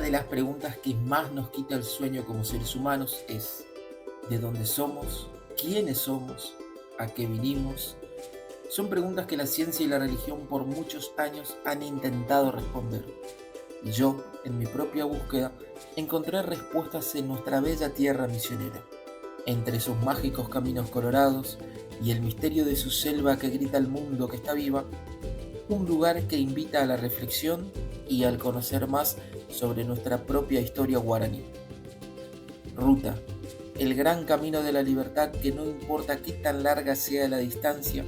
de las preguntas que más nos quita el sueño como seres humanos es ¿de dónde somos? ¿Quiénes somos? ¿A qué vinimos? Son preguntas que la ciencia y la religión por muchos años han intentado responder. Y yo, en mi propia búsqueda, encontré respuestas en nuestra bella tierra misionera, entre sus mágicos caminos colorados y el misterio de su selva que grita al mundo que está viva, un lugar que invita a la reflexión y al conocer más sobre nuestra propia historia guaraní. Ruta, el gran camino de la libertad que no importa qué tan larga sea la distancia,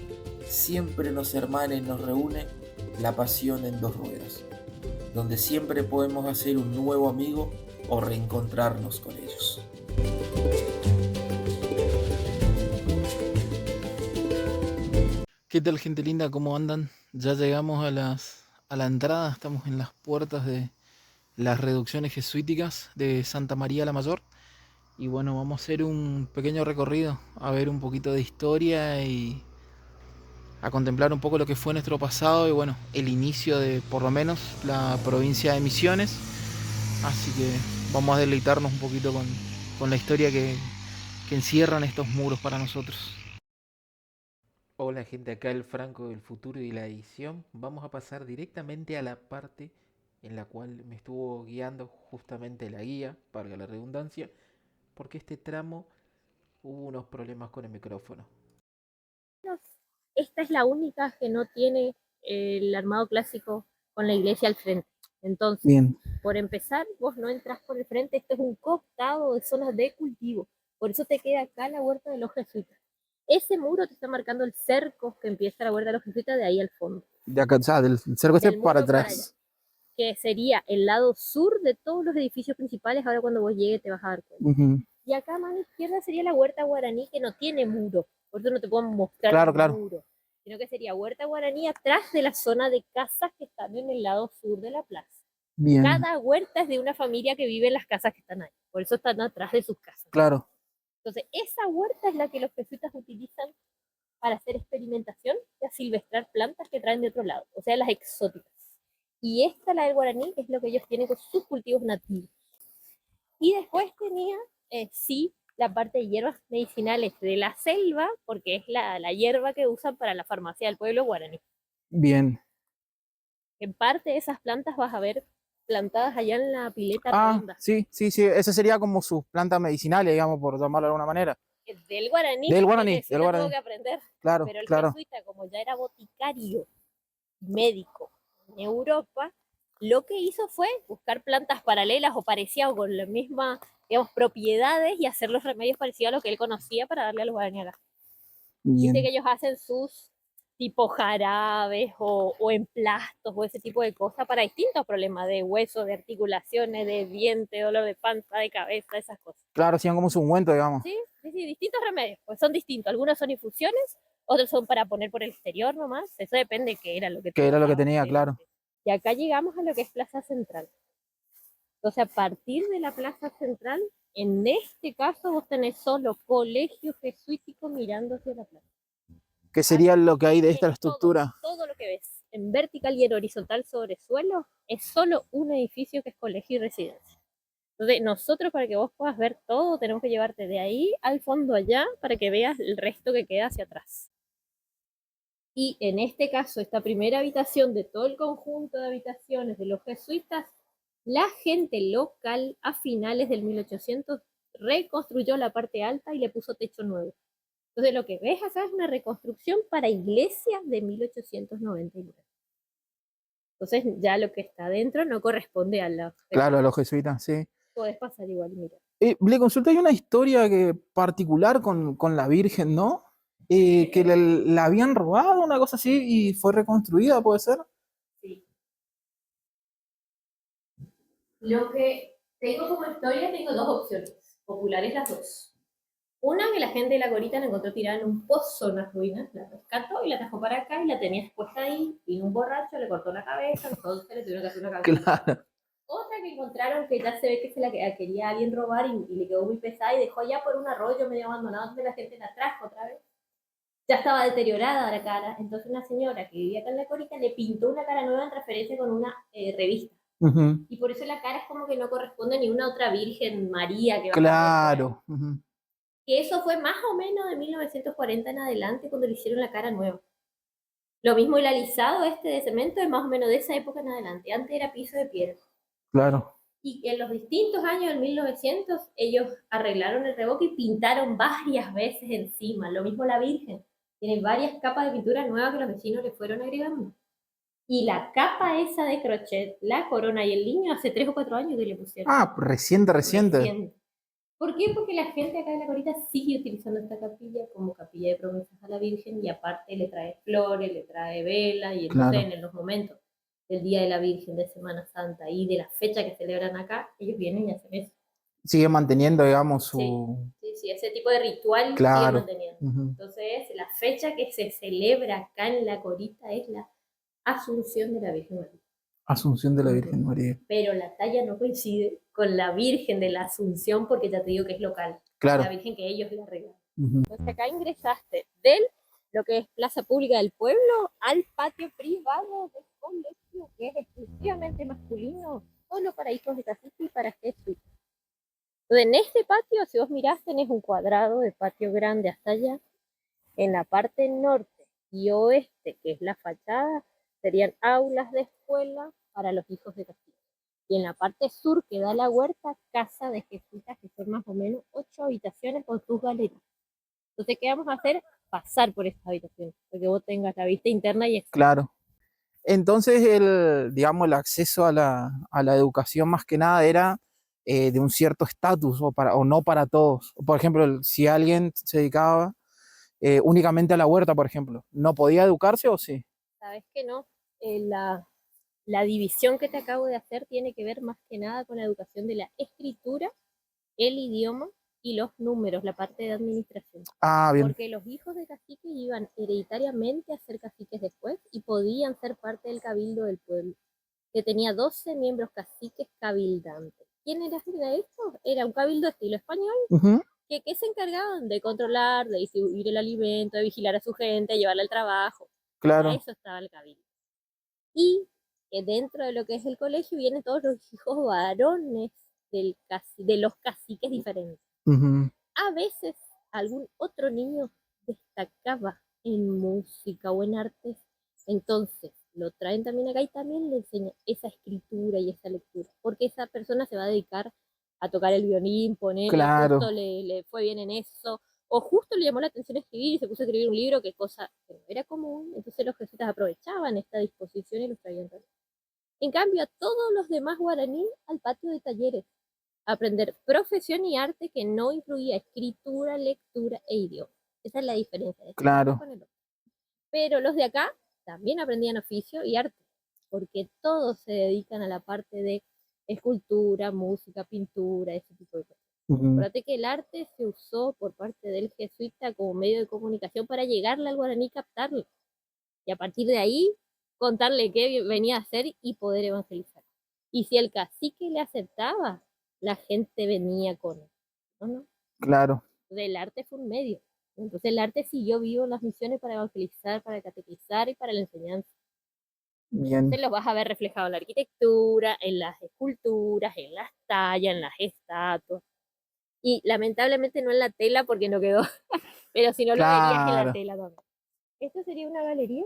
siempre nos hermana y nos reúne la pasión en dos ruedas, donde siempre podemos hacer un nuevo amigo o reencontrarnos con ellos. ¿Qué tal, gente linda? ¿Cómo andan? Ya llegamos a la entrada, estamos en las puertas de las reducciones jesuíticas de Santa María la Mayor. Y bueno, vamos a hacer un pequeño recorrido, a ver un poquito de historia y a contemplar un poco lo que fue nuestro pasado y bueno, el inicio de por lo menos la provincia de Misiones. Así que vamos a deleitarnos un poquito con la historia que encierran estos muros para nosotros. Hola gente, acá el Franco del futuro y la edición. Vamos a pasar directamente a la parte en la cual me estuvo guiando justamente la guía, valga la redundancia, porque este tramo hubo unos problemas con el micrófono. Esta es la única que no tiene el armado clásico con la iglesia al frente. Entonces, Bien, por empezar, vos no entras por el frente, esto es un costado de zonas de cultivo. Por eso te queda acá la huerta de los jesuitas. Ese muro te está marcando el cerco que empieza la huerta de los jesuitas de ahí al fondo. de acá, o sea, del cerco este Del para muro para allá, atrás. que sería el lado sur de todos los edificios principales. Ahora cuando vos llegues te vas a dar cuenta. Ujú. Y acá a mano izquierda sería la huerta guaraní, que no tiene muro, por eso no te puedo mostrar Claro, el claro. muro, sino que sería huerta guaraní atrás de la zona de casas que están en el lado sur de la plaza. Bien, Cada huerta es de una familia que vive en las casas que están ahí, por eso están atrás de sus casas. claro. Entonces, esa huerta es la que los jesuitas utilizan para hacer experimentación y asilvestrar plantas que traen de otro lado, o sea, las exóticas. Y esta, la del guaraní, es lo que ellos tienen con sus cultivos nativos. Y después tenía, sí, la parte de hierbas medicinales de la selva, porque es la hierba que usan para la farmacia del pueblo guaraní. Bien. En parte de esas plantas vas a ver plantadas allá en la pileta Ah, redonda. sí, sí, sí. Esa sería como sus plantas medicinales, digamos, por llamarlo de alguna manera. Es del guaraní, Del porque guaraní, sí del la tuvo guaraní. que aprender. Claro, Pero el claro. jesuita, como ya era boticario, médico en Europa, lo que hizo fue buscar plantas paralelas o parecidas o con las mismas, digamos, propiedades y hacer los remedios parecidos a lo que él conocía para darle a los guaraní acá. Viste que Bien. ellos hacen sus tipo jarabes o emplastos o ese tipo de cosas para distintos problemas de hueso, de articulaciones, de diente, dolor de panza, de cabeza, esas cosas. Claro, hacían como su ungüento, digamos. Sí, sí, sí, distintos remedios, pues son distintos. Algunos son infusiones, otros son para poner por el exterior nomás. Eso depende de qué era lo que te Que era lo que pasaba. tenía, Sí, sí, claro. sí. Y acá llegamos a lo que es Plaza Central. Entonces, a partir de la Plaza Central, en este caso vos tenés solo colegio jesuítico mirando hacia la plaza. Que sería lo que hay de esta Todo, estructura. todo lo que ves en vertical y en horizontal sobre suelo es solo un edificio que es colegio y residencia. Entonces, nosotros para que vos puedas ver todo, tenemos que llevarte de ahí al fondo allá para que veas el resto que queda hacia atrás. Y en este caso, esta primera habitación de todo el conjunto de habitaciones de los jesuitas, la gente local a finales del 1800 reconstruyó la parte alta y le puso techo nuevo. Entonces lo que ves acá es una reconstrucción para iglesia de 1899. Entonces ya lo que está adentro no corresponde a la... Claro, a los jesuitas, sí. Podés pasar igual, mira. Le consulta, hay una historia particular con la Virgen, ¿no? Que la habían robado, una cosa así, y fue reconstruida, ¿puede ser? Sí. Lo que tengo como historia, tengo dos opciones, populares las dos. Una que la gente de la Gorita la encontró tirada en un pozo en las ruinas, la rescató y la trajo para acá y la tenía expuesta ahí, y un borracho le cortó la cabeza, entonces le tuvieron que hacer una cabeza. Claro. Otra que encontraron que ya se ve que se la quería alguien robar y le quedó muy pesada y dejó ya por un arroyo medio abandonado donde la gente la trajo otra vez. Ya estaba deteriorada la cara, entonces una señora que vivía acá en la Corita le pintó una cara nueva en referencia con una revista. Ujú. Y por eso la cara es como que no corresponde a ninguna otra Virgen María que vas a ver por ahí. Claro. Ujú. Que eso fue más o menos de 1940 en adelante cuando le hicieron la cara nueva. Lo mismo el alisado este de cemento es más o menos de esa época en adelante. Antes era piso de piedra. Claro. Y en los distintos años del 1900 ellos arreglaron el revoque y pintaron varias veces encima. Lo mismo la Virgen. Tiene varias capas de pintura nuevas que los vecinos le fueron agregando. Y la capa esa de crochet, la corona y el niño hace 3 o 4 años que le pusieron. Ah, reciente, reciente. Recién. ¿Por qué? Porque la gente acá en La Corita sigue utilizando esta capilla como capilla de promesas a la Virgen y aparte le trae flores, le trae velas y entonces Claro. en los momentos del Día de la Virgen, de Semana Santa y de la fecha que celebran acá, ellos vienen y hacen eso. Sigue manteniendo, digamos, Sí, su... sí, sí, ese tipo de ritual sigue Claro. manteniendo. Ujú. Entonces, la fecha que se celebra acá en La Corita es la Asunción de la Virgen María. Asunción de la Ujú. Virgen María. Pero la talla no coincide con la Virgen de la Asunción porque ya te digo que es local, la Claro. Virgen que ellos le arreglan. Ujú. Entonces acá ingresaste del lo que es Plaza Pública del Pueblo al patio privado del colegio, que es exclusivamente masculino, solo para hijos de cacique y para jesuitas. Entonces en este patio, si vos mirás, tenés un cuadrado de patio grande hasta allá. En la parte norte y oeste, que es la fachada, serían aulas de escuela para los hijos de cacique. Y en la parte sur, que da la huerta, casa de jesuitas, que son más o menos 8 habitaciones con sus galerías. Entonces, ¿qué vamos a hacer? Pasar por estas habitaciones, para que vos tengas la vista interna y externa. Claro. Entonces, digamos, el acceso a la educación más que nada era de un cierto estatus o no para todos. Por ejemplo, si alguien se dedicaba únicamente a la huerta, por ejemplo, ¿no podía educarse o sí? ¿Sabes que no? La división que te acabo de hacer tiene que ver más que nada con la educación de la escritura, el idioma y los números, la parte de administración. Ah, bien, Porque los hijos de caciques iban hereditariamente a ser caciques después y podían ser parte del cabildo del pueblo, que tenía 12 miembros caciques cabildantes. ¿Quién era esto? Era un cabildo estilo español, ujú, que se encargaban de controlar, de distribuir el alimento, de vigilar a su gente, de llevarla al trabajo. Para claro, eso estaba el cabildo. Y dentro de lo que es el colegio vienen todos los hijos varones de los caciques diferentes. ujú, A veces algún otro niño destacaba en música o en artes, entonces lo traen también acá y también le enseñan esa escritura y esa lectura, porque esa persona se va a dedicar a tocar el violín, ponerle, justo claro, le fue bien en eso, o justo le llamó la atención escribir y se puso a escribir un libro, que cosa que no era común, entonces los jesuitas aprovechaban esta disposición y los traían también. En cambio, a todos los demás guaraní al patio de talleres, aprender profesión y arte que no incluía escritura, lectura e idioma. Esa es la diferencia de este patio claro, con el otro. Pero los de acá también aprendían oficio y arte, porque todos se dedican a la parte de escultura, música, pintura, ese tipo de cosas. ujú, Acuérdate que el arte se usó por parte del jesuita como medio de comunicación para llegarle al guaraní y captarlo. Y a partir de ahí, contarle qué venía a hacer y poder evangelizar. Y si el cacique le aceptaba, la gente venía con él. ¿No? ¿No? claro, Entonces, el arte fue un medio. Entonces el arte siguió vivo en las misiones para evangelizar, para catequizar y para la enseñanza. bien, Entonces los vas a ver reflejado en la arquitectura, en las esculturas, en las tallas, en las estatuas. Y lamentablemente no en la tela porque no quedó, pero si no lo verías en la claro, tela también. Esto sería una galería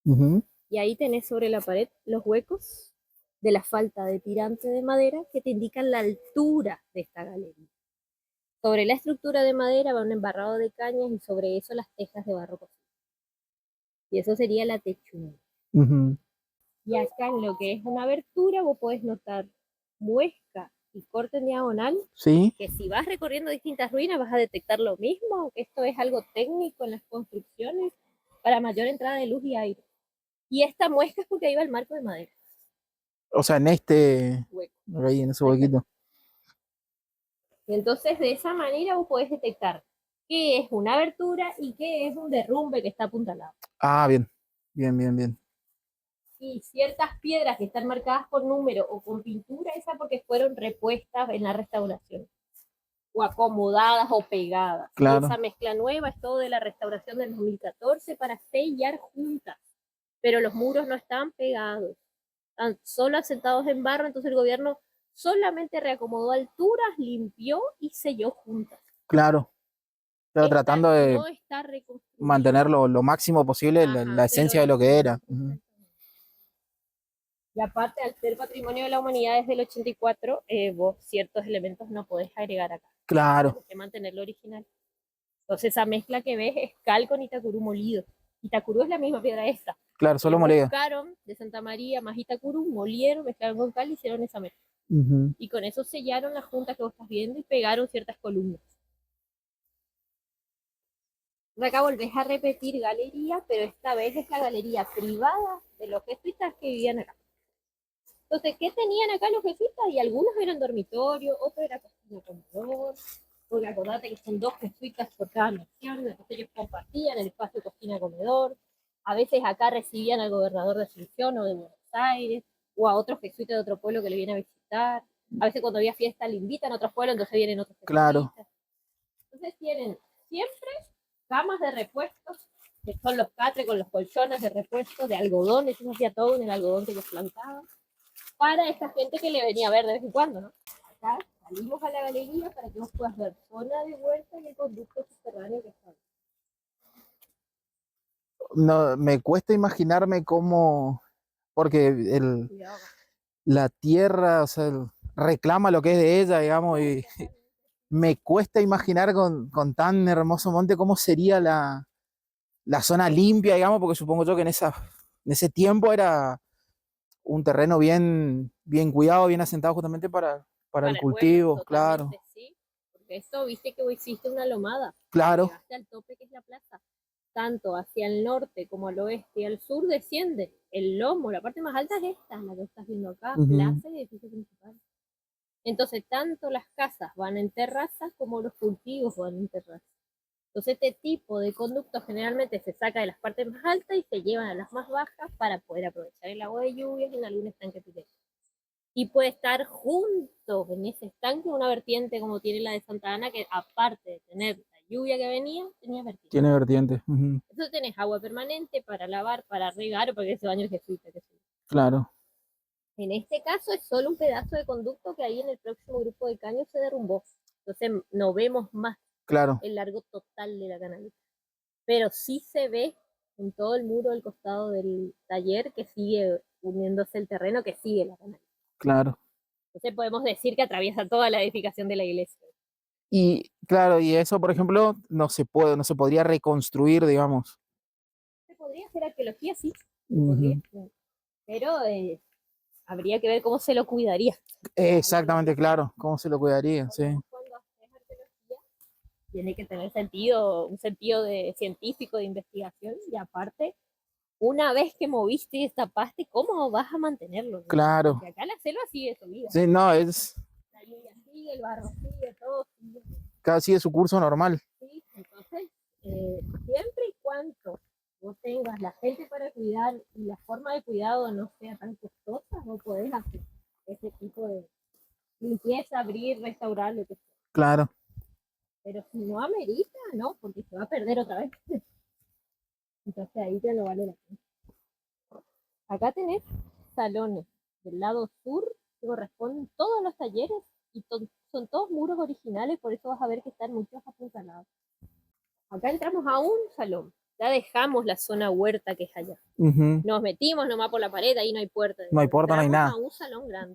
ujú, y ahí tenés sobre la pared los huecos de la falta de tirante de madera que te indican la altura de esta galería. Sobre la estructura de madera va un embarrado de cañas y sobre eso las tejas de barro cocido. Y eso sería la techumbre. ujú, Y acá en lo que es una abertura vos podés notar muesca y corte en diagonal, sí, que si vas recorriendo distintas ruinas vas a detectar lo mismo, que esto es algo técnico en las construcciones para mayor entrada de luz y aire. Y esta muesca es porque ahí va el marco de madera. o sea, Hueco. ahí en ese Exactamente. huequito, Y entonces de esa manera vos podés detectar qué es una abertura y qué es un derrumbe que está apuntalado. ah, bien, bien, bien, bien, Y ciertas piedras que están marcadas por número o con pintura, esa porque fueron repuestas en la restauración, o acomodadas o pegadas. Y esa claro, mezcla nueva es todo de la restauración del 2014 para sellar juntas, pero los muros no estaban pegados. Estaban solo asentados en barro, entonces el gobierno solamente reacomodó alturas, limpió y selló juntas. Claro, pero tratando de No está reconstruido. mantener lo máximo posible la Ajá, esencia de lo que era. Ujú. Y aparte, al ser patrimonio de la humanidad desde el 84, vos ciertos elementos no podés agregar acá. Claro, Tenés que mantenerlo original. Entonces esa mezcla que ves es cal con Itacurú molido. Itacurú es la misma piedra esta. claro, solo Ellos molida. buscaron de Santa María más Itacurú, molieron, mezclaron con cal y hicieron esa mezcla. Ujú. Y con eso sellaron las juntas que vos estás viendo y pegaron ciertas columnas. Acá volvés a repetir galería, pero esta vez es la galería privada de los jesuitas que vivían acá. Entonces, ¿qué tenían acá los jesuitas? Y algunos eran dormitorio, otros era cocina comedor, porque acordate que son 2 jesuitas por cada nación, entonces ellos compartían el espacio cocina-comedor. A veces acá recibían al gobernador de Asunción o de Buenos Aires, o a otros jesuitas de otro pueblo que le viene a visitar. A veces cuando había fiesta le invitan a otros pueblos, entonces vienen otros jesuitas. Claro. Entonces tienen siempre camas de repuestos, que son los catres con los colchones de repuesto, de algodón, eso se hacía todo en el algodón que ellos plantaban, para esta gente que le venía a ver de vez en cuando, ¿no? Acá salimos a la galería para que vos puedas ver zona de huerta y el conducto subterráneo que está. No, me cuesta imaginarme cómo, porque la tierra, o sea, reclama lo que es de ella, digamos, y me cuesta imaginar con tan hermoso monte cómo sería la zona limpia, digamos, porque supongo yo que en ese tiempo era un terreno bien cuidado, bien asentado justamente para el cultivo, claro. Sí, porque esto, viste que hiciste una lomada. Claro. Llegaste al tope que es la plaza. Tanto hacia el norte como al oeste y al sur desciende. El lomo, la parte más alta es esta, la que estás viendo acá, plaza y edificio principal. Entonces, tanto las casas van en terrazas como los cultivos van en terrazas. Entonces, este tipo de conducto generalmente se saca de las partes más altas y se llevan a las más bajas para poder aprovechar el agua de lluvias en algún estanque pequeño. Y puede estar junto en ese estanque una vertiente como tiene la de Santa Ana, que aparte de tener la lluvia que venía, tenía vertiente. Tiene vertiente. Entonces tenés agua permanente para lavar, para regar o para que se bañe el jesuita. Claro. En este caso es solo un pedazo de conducto que ahí en el próximo grupo de caños se derrumbó. Entonces no vemos más el largo total de la canaleta. Pero sí se ve en todo el muro del costado del taller que sigue uniéndose el terreno, que sigue la canaleta. Claro. Entonces podemos decir que atraviesa toda la edificación de la iglesia. Y claro, y eso, por ejemplo, no se podría reconstruir, digamos. Se podría hacer arqueología, sí. Pero habría que ver cómo se lo cuidaría. Exactamente, claro, cómo se lo cuidaría, sí. Cuando haces arqueología, tiene que tener sentido, un sentido de científico de investigación, y aparte, una vez que moviste y destapaste, ¿cómo vas a mantenerlo? Claro. Porque acá la selva sigue su vida. Sí, no, es. La lluvia sigue, el barro sigue, todo sigue. Cada sigue su curso normal. Sí, entonces, siempre y cuando vos tengas la gente para cuidar y la forma de cuidado no sea tan costosa, no podés hacer ese tipo de limpieza, abrir, restaurar, lo que sea. Claro. Pero si no amerita, no, porque se va a perder otra vez. Entonces ahí ya no vale la pena. Acá tenés salones del lado sur que corresponden todos los talleres y son todos muros originales, por eso vas a ver que están muchos apuntalados. Acá entramos a un salón, ya dejamos la zona huerta que es allá. Nos metimos nomás por la pared, ahí no hay puerta. No hay puerta, no hay nada. A un salón grande.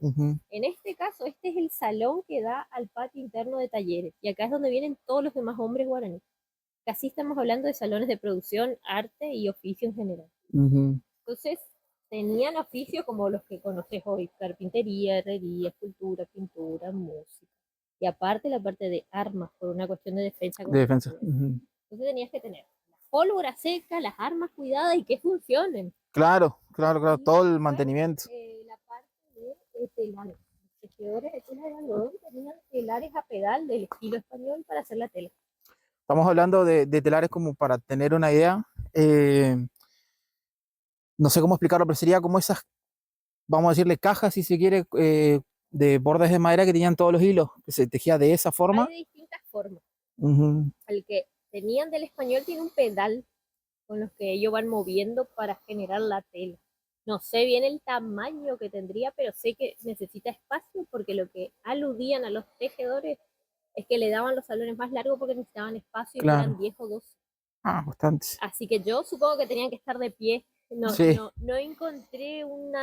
En este caso, este es el salón que da al patio interno de talleres, y acá es donde vienen todos los demás hombres guaraníes. Casi estamos hablando de salones de producción, arte y oficio en general. Entonces, tenían oficios como los que conoces hoy: carpintería, herrería, escultura, pintura, música. Y aparte la parte de armas, por una cuestión de defensa. Entonces tenías que tener la pólvora seca, las armas cuidadas y que funcionen. Claro, todo el mantenimiento. La parte de telares. Los tejedores de tela de algodón tenían telares a pedal del estilo español para hacer la tela. Estamos hablando de telares como para tener una idea. No sé cómo explicarlo, pero sería como esas, vamos a decirle, cajas, si se quiere, de bordes de madera que tenían todos los hilos, que se tejía de esa forma. Hay de distintas formas. El que tenían del español tiene un pedal con los que ellos van moviendo para generar la tela. No sé bien el tamaño que tendría, pero sé que necesita espacio porque lo que aludían a los tejedores es que le daban los salones más largos porque necesitaban espacio y que eran Claro. 10 o 12. Ah, bastante. Así que yo supongo que tenían que estar de pie. No, Sí, no, no encontré un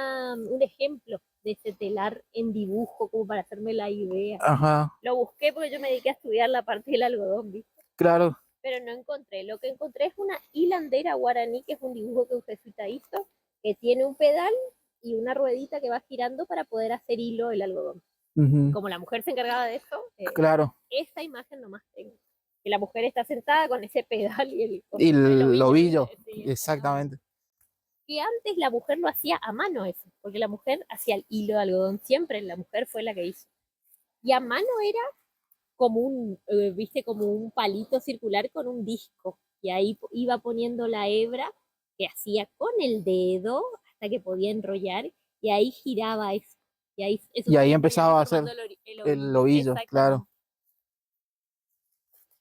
ejemplo de ese telar en dibujo como para hacerme la idea. ajá, Lo busqué porque yo me dediqué a estudiar la parte del algodón, ¿viste? claro, Pero no encontré. Lo que encontré es una hilandera guaraní, que es un dibujo que Ufesita hizo, que tiene un pedal y una ruedita que va girando para poder hacer hilo el algodón. ujú, Como la mujer se encargaba de eso, claro. esa imagen nomás tengo. Que la mujer está sentada con ese pedal y Y el el ovillo. ovillo, Sí, exactamente. exactamente. Que antes la mujer lo hacía a mano eso, porque la mujer hacía el hilo de algodón, siempre la mujer fue la que hizo. Y a mano era como viste, como un palito circular con un disco. Y ahí iba poniendo la hebra que hacía con el dedo hasta que podía enrollar y ahí giraba eso. Y ahí eso Y se ahí le terminaba empezaba a hacer formando el el ovillo. ovillo, claro. Exactamente.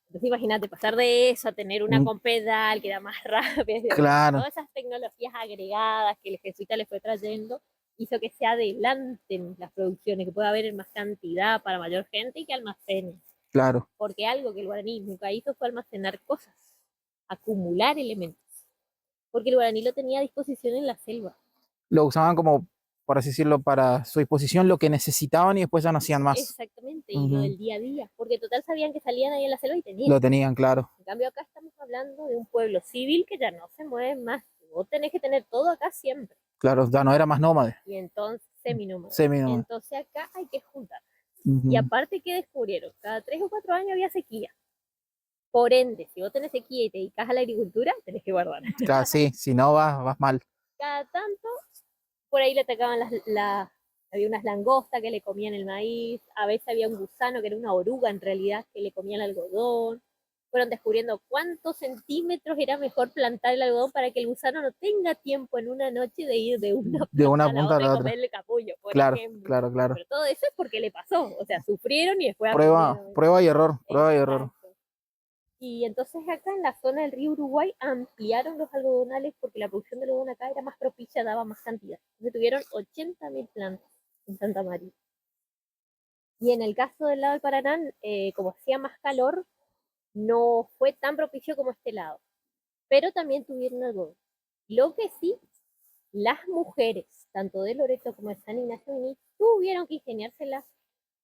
Entonces imagínate pasar de eso a tener una Mm, con pedal que era más rápida. Bueno, claro, todas esas tecnologías agregadas que el jesuita le fue trayendo hizo que se adelanten las producciones, que pueda haber en más cantidad para mayor gente y que almacenen. claro. Porque algo que el guaraní nunca hizo fue almacenar cosas, acumular elementos, porque el guaraní lo tenía a disposición en la selva. Lo usaban como, por así decirlo, para su disposición, lo que necesitaban y después ya no hacían más. Exactamente, y lo Ujú, del día a día, porque total sabían que salían ahí en la selva y tenían. lo tenían, claro. En cambio acá estamos hablando de un pueblo civil que ya no se mueve más. Vos tenés que tener todo acá siempre. Claro, ya no era más nómade, Y entonces, seminómada. semi-nómade. Entonces acá hay que juntar. Y Ujú, aparte que descubrieron, cada 3 o 4 años había sequía. Por ende, si vos tenés sequía y te dedicas a la agricultura, tenés que guardar. claro, sí, si no vas mal. Cada tanto por ahí le atacaban había unas langostas que le comían el maíz, a veces había un gusano que era una oruga en realidad que le comía el algodón. Fueron descubriendo cuántos centímetros era mejor plantar el algodón para que el gusano no tenga tiempo en una noche de ir de una De punta una a la punta a otra y la otra. comerle capullo, por Claro, ejemplo. claro, claro. Pero todo eso es porque le pasó, o sea, sufrieron y después Prueba, aprendieron. prueba y error, prueba y error. Exacto. Y entonces acá en la zona del río Uruguay ampliaron los algodonales porque la producción de algodón acá era más propicia, daba más cantidad. Entonces tuvieron 80.000 plantas en Santa María. Y en el caso del lado del Paraná, como hacía más calor, no fue tan propicio como este lado. Pero también tuvieron algodón. Lo que sí, las mujeres, tanto de Loreto como de San Ignacio Miní, tuvieron que ingeniárselas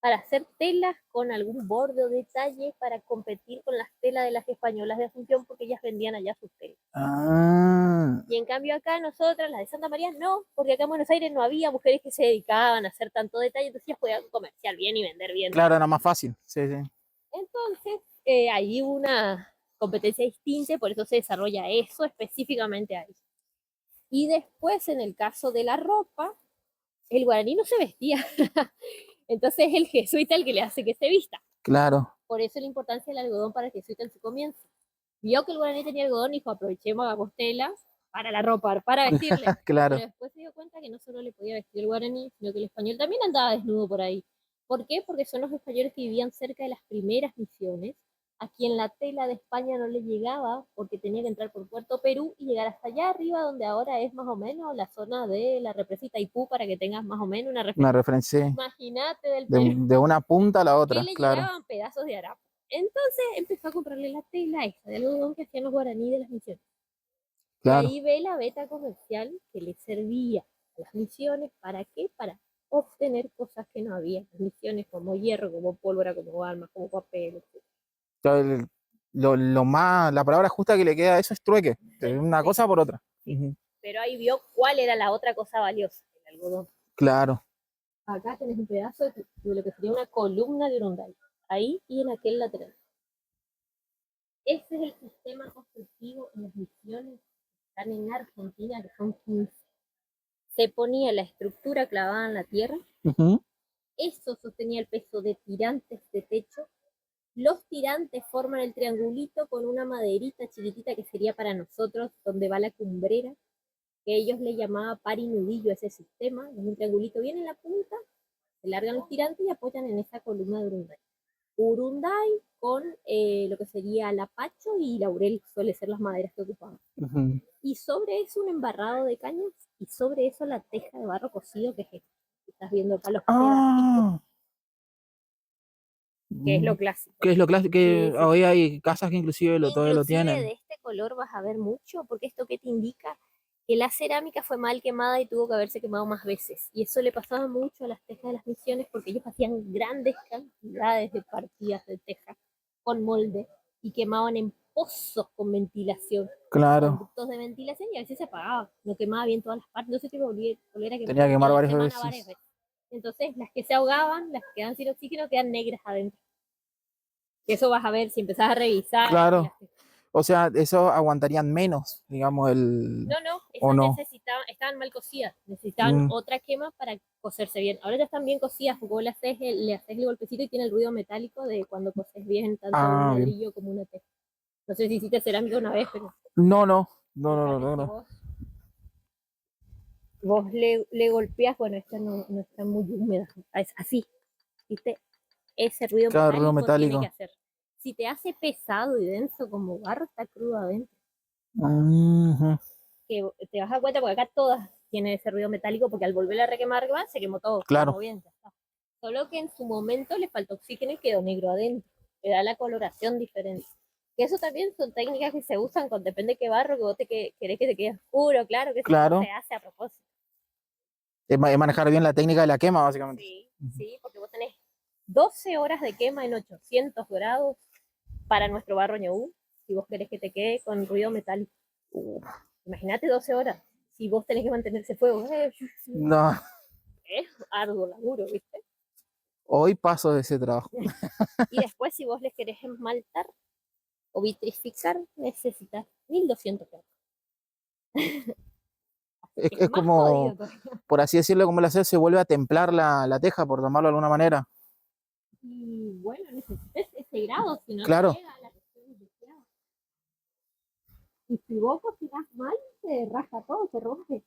para hacer telas con algún borde o detalle para competir con las telas de las españolas de Asunción porque ellas vendían allá sus telas. Ah, Y en cambio acá nosotras, las de Santa María, no, porque acá en Buenos Aires no había mujeres que se dedicaban a hacer tanto detalle, entonces ellas podían comerciar bien y vender bien claro, también. era más fácil. Sí, sí. Entonces, ahí hubo una competencia distinta, por eso se desarrolla eso específicamente ahí. Y después, en el caso de la ropa, el guaraní no se vestía. Entonces es el jesuita el que le hace que se vista. Claro, Por eso la importancia del algodón para el jesuita en su comienzo. Vio que el guaraní tenía algodón y dijo, aprovechemos, hagamos telas para la ropa, para vestirle. Pero claro. después se dio cuenta que no solo le podía vestir el guaraní, sino que el español también andaba desnudo por ahí. ¿Por qué? Porque son los españoles que vivían cerca de las primeras misiones, a quien la tela de España no le llegaba porque tenía que entrar por Puerto Perú y llegar hasta allá arriba, donde ahora es más o menos la zona de la represa Itaipú, para que tengas más o menos una Una referencia. referencia sí, Imagínate del de, Perú, de una punta a la que otra, le claro. llegaban pedazos de harapo. Entonces empezó a comprarle la tela esa de algodón que hacían los guaraní de las misiones. Y Claro. ahí ve la beta comercial que le servía a las misiones. ¿Para qué? Para obtener cosas que no había. Las misiones como hierro, como pólvora, como armas, como papel, etc. Entonces, lo más, la palabra justa que le queda a eso es trueque, de una Sí, cosa por otra. sí. Ujú, Pero ahí vio cuál era la otra cosa valiosa, el algodón. claro, Acá tenés un pedazo de lo que sería una columna de Urunday. Ahí y en aquel lateral. Ese es el sistema constructivo en las misiones que están en Argentina, que son 15. Se ponía la estructura clavada en la tierra, ujú, eso sostenía el peso de tirantes de techo. Los tirantes forman el triangulito con una maderita chiquitita que sería para nosotros donde va la cumbrera, que ellos le llamaban parinudillo a ese sistema. Es un triangulito bien en la punta, se largan los tirantes y apoyan en esa columna de Urunday. Urunday con lo que sería lapacho y laurel, suele ser las maderas que ocupaban. ujú. Y sobre eso un embarrado de cañas y sobre eso la teja de barro cocido, que es esta. Estás viendo acá los Ah, que es lo clásico. que es lo clásico, que Sí, sí. hoy hay casas que inclusive todavía lo Inclusive tienen. de este color vas a ver mucho, porque esto que te indica que la cerámica fue mal quemada y tuvo que haberse quemado más veces. Y eso le pasaba mucho a las tejas de las misiones, porque ellos hacían grandes cantidades de partidas de teja con molde y quemaban en pozos con ventilación, Claro, conductos de ventilación, y a veces se apagaba, no quemaba bien todas las partes, entonces que volver a quemar tenía que quemar a la varias semana varias veces. veces. Entonces las que se ahogaban, las que quedan sin oxígeno, quedan negras adentro. Y eso vas a ver si empezás a revisar. Claro, o sea, eso aguantarían menos, digamos, No, no, o esas no. estaban mal cocidas, necesitaban Mm, otra quema para cocerse bien. Ahora ya están bien cocidas, porque vos le haces el golpecito y tiene el ruido metálico de cuando coces bien tanto un bien. ladrillo como una teja. No sé si hiciste cerámica una vez, pero No, no, no, no, no, fíjate no, si no. vos le golpeas, bueno, esta no está muy húmeda, es así, ¿viste? Ese ruido Cada ruido metálico tiene que metálico. hacer. Si te hace pesado y denso como barro, está crudo adentro. Ujú, Que te vas a dar cuenta porque acá todas tienen ese ruido metálico porque al volver a requemar se quemó todo, claro, como bien, ya está. Solo que en su momento le faltó oxígeno y quedó negro adentro, le da la coloración diferente. Que eso también son técnicas que se usan con depende de qué barro que vos querés que te quede oscuro, claro, que eso se claro. hace a propósito. Es manejar bien la técnica de la quema, básicamente. Sí, sí, porque vos tenés 12 horas de quema en 800 grados para nuestro barro ñabú, si vos querés que te quede con ruido metálico. Imagínate 12 horas. Si vos tenés que mantener ese fuego, No, es arduo laburo, ¿viste? hoy paso de ese trabajo. Y después, si vos les querés esmaltar o vitrificar, necesitas 1200 pesos. Así que es Es más jodido como, todavía. por así decirlo, como el acero se vuelve a templar la teja, por tomarlo de alguna manera. Y bueno, necesitas ese grado, si no, no Claro, llega a la cuestión deseada. Y si vos cocinás mal, se rasga todo, se rompe.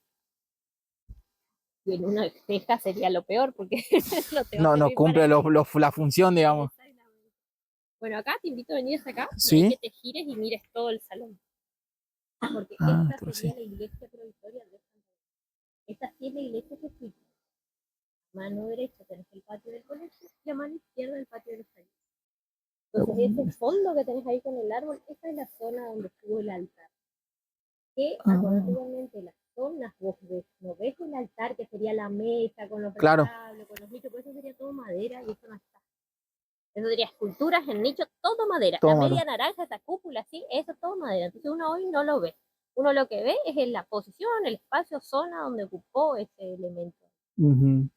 Y en una teja sería lo peor, porque no te va a no servir para cumple nada. la función, digamos. Exactamente. Bueno, acá te invito a venir hasta acá y ahí Sí. que te gires y mires todo el salón. Porque Ah, esta entonces sería sí. la iglesia provisoria de Santa María. Esta sí es la iglesia jesuita. Mano derecha tenés el patio del colegio y a mano izquierda el patio de los talleres. Entonces ese fondo que tenés ahí con el árbol, esa es la zona donde estuvo el altar. Que acordate Ah, igualmente, las zonas vos ves, no ves el altar que sería la mesa con los claro, retablos, con los nichos, pues eso sería todo madera y eso no está. Eso sería esculturas en nicho, todo madera. La tómalo. media naranja, esa cúpula así, eso todo madera. Entonces uno hoy no lo ve. Uno lo que ve es en la posición, el espacio, zona donde ocupó ese elemento. Ujú.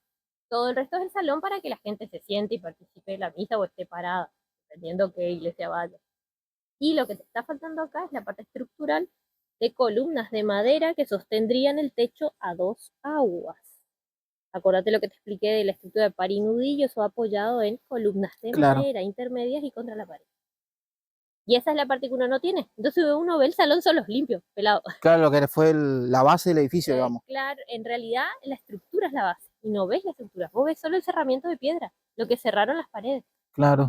Todo el resto es el salón para que la gente se siente y participe de la misa o esté parada, dependiendo qué iglesia vaya. Y lo que te está faltando acá es la parte estructural de columnas de madera que sostendrían el techo a dos aguas. Acordate lo que te expliqué de la estructura de par y nudillo, eso apoyado en columnas de Claro, madera intermedias y contra la pared. Y esa es la parte que uno no tiene. Entonces uno ve el salón solos limpios, pelado. claro, lo que fue la base del edificio, digamos. Claro, en realidad la estructura es la base. Y no ves la estructura, vos ves solo el cerramiento de piedra, lo que cerraron las paredes. Claro,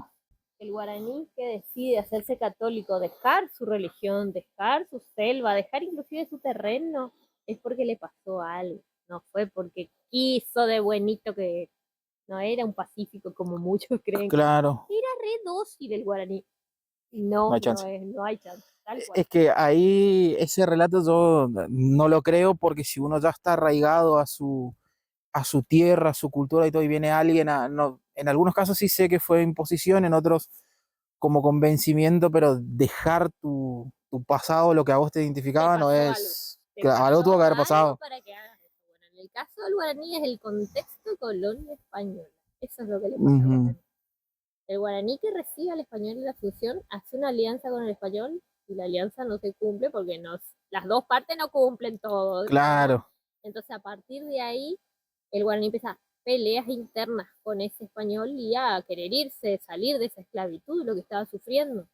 El guaraní que decide hacerse católico, dejar su religión, dejar su selva, dejar inclusive su terreno, es porque le pasó algo. No fue porque quiso de buenito que no era un pacífico como muchos creen. claro, Era re dócil el guaraní. no No, hay chance. no hay chance, tal cual. Es que ahí ese relato yo no lo creo porque si uno ya está arraigado a su tierra, a su cultura y todo, y viene alguien no, en algunos casos sí sé que fue imposición, en otros como convencimiento, pero dejar tu pasado, lo que a vos te Te identificaba, no pasó algo. es, Te que algo tuvo pasó que haber algo pasado. para que hagas eso. Bueno, en el caso del guaraní es el contexto colonia española. Eso es lo que le pasa al Ujú, guaraní. El guaraní que recibe al español y la fusión hace una alianza con el español y la alianza no se cumple porque las dos partes no cumplen todo, ¿no? claro, Entonces a partir de ahí el guaraní empieza peleas internas con ese español y a querer irse, salir de esa esclavitud, lo que estaba sufriendo.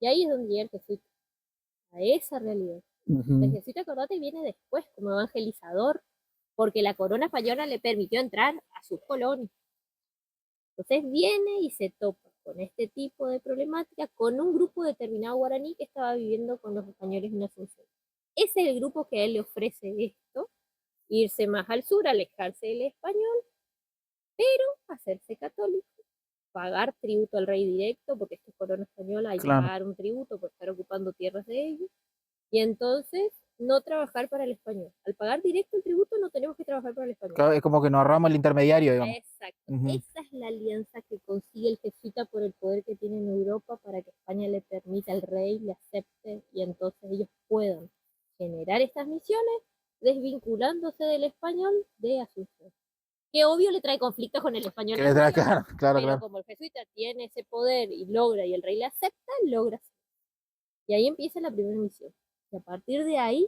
Y ahí es donde llega el jesuita, a esa realidad. El ujú, jesuita, acordate, viene después como evangelizador porque la corona española le permitió entrar a sus colonias. Entonces viene y se topa con este tipo de problemática con un grupo determinado guaraní que estaba viviendo con los españoles en Asunción. Ese es el grupo que a él le ofrece esto irse más al sur, alejarse del español, pero hacerse católico, pagar tributo al rey directo, porque esto es corona española, hay que Claro. pagar un tributo por estar ocupando tierras de ellos, y entonces no trabajar para el español. Al pagar directo el tributo no tenemos que trabajar para el español. Claro, es como que nos ahorramos el intermediario, digamos. Exacto. Ujú. Esa es la alianza que consigue el jesuita por el poder que tiene en Europa para que España le permita al rey, le acepte y entonces ellos puedan generar estas misiones desvinculándose del español de Asunción. Que obvio le trae conflictos con el español Que le trae, nacional, claro, claro, pero claro. como el jesuita tiene ese poder y logra y el rey le acepta, logra. Y ahí empieza la primera misión. Y a partir de ahí,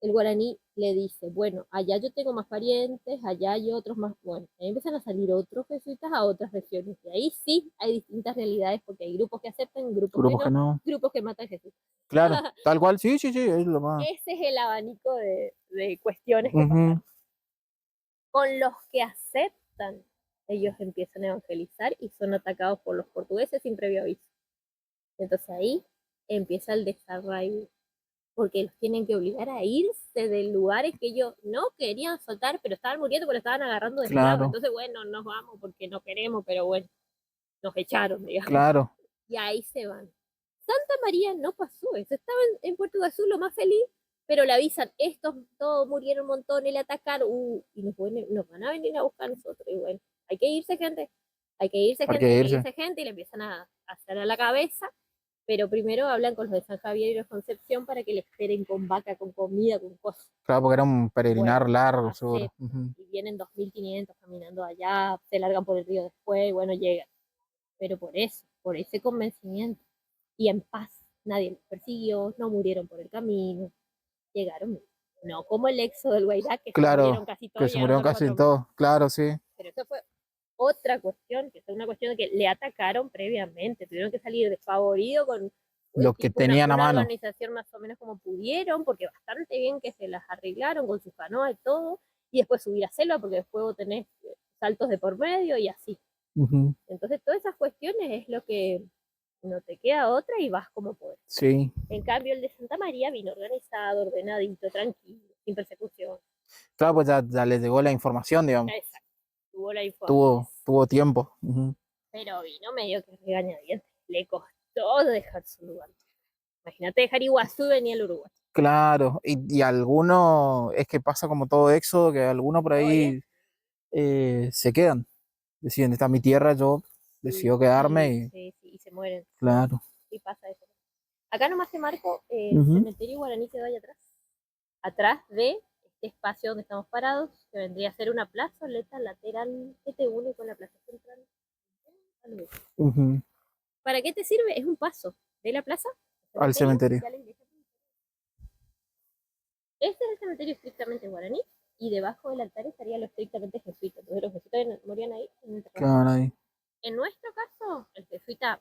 el guaraní le dice, bueno, allá yo tengo más parientes, allá hay otros más, bueno, ahí empiezan a salir otros jesuitas a otras regiones. Y ahí sí hay distintas realidades porque hay grupos que aceptan, grupos que Grupos que no, no. grupos que matan a Jesús. Claro, tal cual, sí, sí, sí, es lo más. Ese es el abanico de cuestiones que Ujú. pasan. Con los que aceptan, ellos empiezan a evangelizar y son atacados por los portugueses sin previo aviso. Entonces ahí empieza el desarraigo, porque los tienen que obligar a irse de lugares que ellos no querían soltar, pero estaban muriendo porque estaban agarrando de esclavos. Claro, Entonces, bueno, nos vamos porque no queremos, pero bueno, nos echaron, digamos. claro. Y ahí se van. Santa María no pasó eso, estaba en Puerto de Azul lo más feliz, pero le avisan, estos todos murieron un montón, le atacaron, y nos van a venir a buscar a nosotros. Y bueno, hay que irse, gente, hay que irse, Hay gente, que hay que irse. irse, gente, y le empiezan a hacer a la cabeza. Pero primero hablan con los de San Javier y los Concepción para que le esperen con vaca, con comida, con cosas. Claro, porque era un peregrinar Bueno, largo, seguro. aceptan. Ujú. Y vienen 2500 caminando allá, se largan por el río después, y bueno, llegan. Pero por eso, por ese convencimiento. Y en paz, nadie los persiguió, no murieron por el camino, llegaron. No como el éxodo del Guairá, que se murieron Claro, casi que todos y se llegaron murieron solo casi 4000. todos. Claro, sí. Pero eso fue otra cuestión, que es una cuestión de que le atacaron previamente, tuvieron que salir desfavoridos con Los que tipo tenían a una mano. organización más o menos como pudieron, porque bastante bien que se las arreglaron con sus canoas y todo, y después subir a selva, porque después vos tenés saltos de por medio y así. Ujú. Entonces todas esas cuestiones es lo que no te queda otra y vas como puedes. Sí. En cambio el de Santa María vino organizado, ordenadito, tranquilo, sin persecución. Claro, pues ya les llegó la información, digamos. Exacto, tuvo la información. Tuvo tiempo. Ujú. Pero vino medio que regañadientes. Le costó dejar su lugar. Imagínate dejar Iguazú y venir al Uruguay. Claro, y algunos, es que pasa como todo éxodo, que algunos por Oye, ahí se quedan. Deciden, esta es mi tierra, yo decido quedarme y y se mueren. claro. Y pasa eso. Acá nomás te marco el Ujú. cementerio guaraní que hay atrás. Atrás de este espacio donde estamos parados, que vendría a ser una plazoleta lateral que te une con la plaza central. Ujú. ¿Para qué te sirve? Es un paso de la plaza Al cementerio. y a la iglesia. Este es el cementerio estrictamente guaraní y debajo del altar estaría lo estrictamente jesuita. Entonces los jesuitas morían ahí. Claro, ahí. En nuestro caso, el jesuita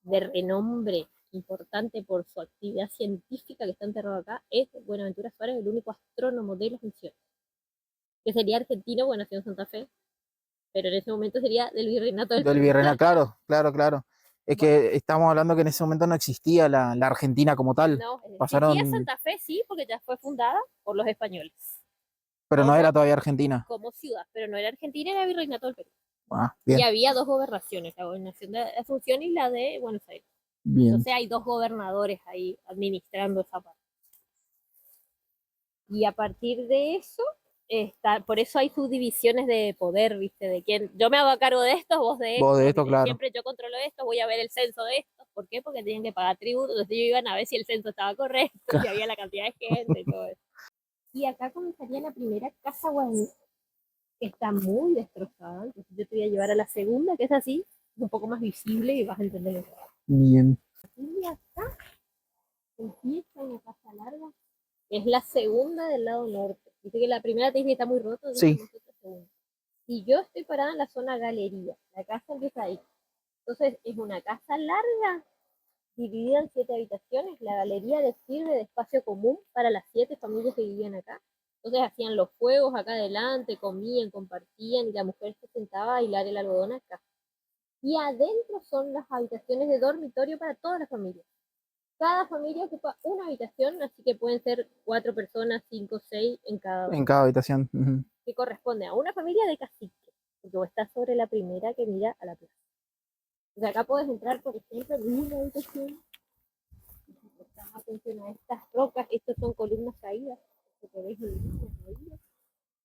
de renombre importante por su actividad científica que está enterrado acá es Buenaventura Suárez, el único astrónomo de las misiones, que sería argentino, bueno, nació en Santa Fe, pero en ese momento sería del virreinato del Del Perú. Virreina, claro, claro, claro. Es Bueno, que estamos hablando que en ese momento no existía la Argentina como tal. no, existía Pasaron, Santa Fe, sí, porque ya fue fundada por los españoles, pero no como, era todavía Argentina. como ciudad, pero no era Argentina, era virreinato del Perú. Ah, Y bien, había dos gobernaciones, la gobernación de Asunción y la de Buenos Aires. bien. Entonces hay dos gobernadores ahí administrando esa parte. Y a partir de eso, por eso hay subdivisiones de poder, ¿viste? De quién, yo me hago cargo de esto, vos de Vos esto, de esto, claro. siempre yo controlo esto, voy a ver el censo de esto. ¿Por qué? Porque tienen que pagar tributo, entonces ellos iban a ver si el censo estaba correcto, si había la cantidad de gente y todo eso. Y acá comenzaría la primera casa guaraní, que está muy destrozada, entonces yo te voy a llevar a la segunda, que es así, un poco más visible y vas a entender mejor. Bien. Y acá empieza una casa larga, es la segunda del lado norte. Dice que la primera te dice que está muy roto, Sí. y yo estoy parada en la zona galería, la casa empieza ahí. Entonces es una casa larga, dividida en 7 habitaciones, la galería les sirve de espacio común para las 7 familias que vivían acá. Entonces hacían los fuegos acá adelante, comían, compartían, y la mujer se sentaba a hilar el algodón acá. Y adentro son las habitaciones de dormitorio para toda la familia. Cada familia ocupa una habitación, así que pueden ser 4 personas, 5, 6 en cada una, En cada habitación. Ujú. que corresponde a una familia de cacique, porque vos estás sobre la primera que mira a la plaza. O sea, acá puedes entrar, por ejemplo, en una habitación, y si prestás atención a estas rocas, estas son columnas caídas, que te ves en caídas,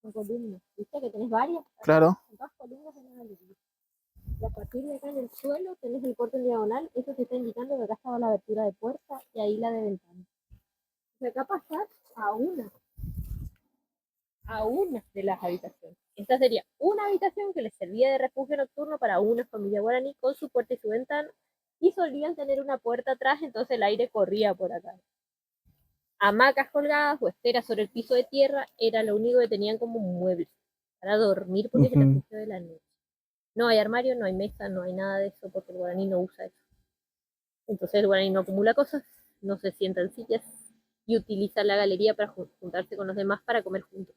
son columnas, ¿viste? Que tenés varias, Claro. son todas columnas de una galería. Y a partir de acá en el suelo tenés el corte en diagonal, eso te está indicando que acá estaba la abertura de puerta y ahí la de ventana. O sea, acá pasás a una de las habitaciones. Esta sería una habitación que les servía de refugio nocturno para una familia guaraní con su puerta y su ventana, y solían tener una puerta atrás, entonces el aire corría por acá. Hamacas colgadas o esteras sobre el piso de tierra era lo único que tenían como muebles para dormir, porque es el Ujú. refugio de la noche. No hay armario, no hay mesa, no hay nada de eso, porque el guaraní no usa eso. Entonces el guaraní no acumula cosas, no se sienta en sillas y utiliza la galería para juntarse con los demás para comer juntos.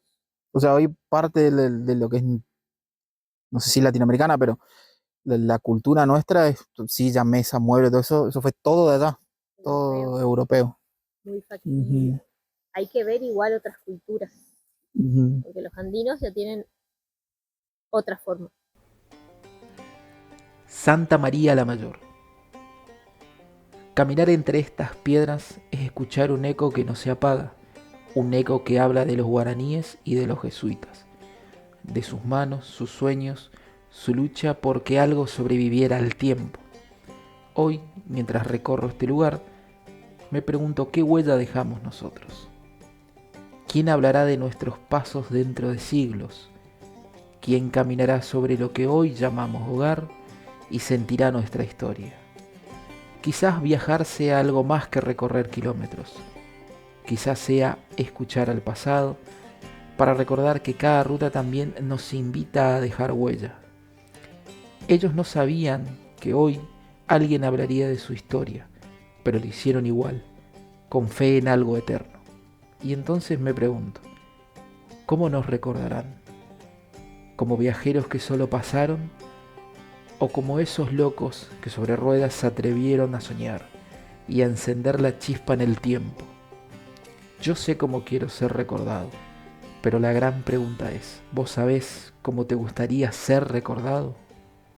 O sea, hoy parte de lo que es, no sé si latinoamericana, pero la cultura nuestra es silla, mesa, mueble, todo eso, eso fue todo de allá, Europeo, todo europeo. muy factible. Ujú, Hay que ver igual otras culturas, ujú. porque los andinos ya tienen otra forma. Santa María la Mayor. Caminar entre estas piedras es escuchar un eco que no se apaga, un eco que habla de los guaraníes y de los jesuitas, de sus manos, sus sueños, su lucha porque algo sobreviviera al tiempo. Hoy, mientras recorro este lugar, me pregunto qué huella dejamos nosotros. ¿Quién hablará de nuestros pasos dentro de siglos? ¿Quién caminará sobre lo que hoy llamamos hogar y sentirá nuestra historia? Quizás viajar sea algo más que recorrer kilómetros. Quizás sea escuchar al pasado para recordar que cada ruta también nos invita a dejar huella. Ellos no sabían que hoy alguien hablaría de su historia, pero lo hicieron igual, con fe en algo eterno. Y entonces me pregunto, ¿cómo nos recordarán? ¿Como viajeros que solo pasaron? ¿O como esos locos que sobre ruedas se atrevieron a soñar y a encender la chispa en el tiempo? Yo sé cómo quiero ser recordado, pero la gran pregunta es, ¿vos sabés cómo te gustaría ser recordado?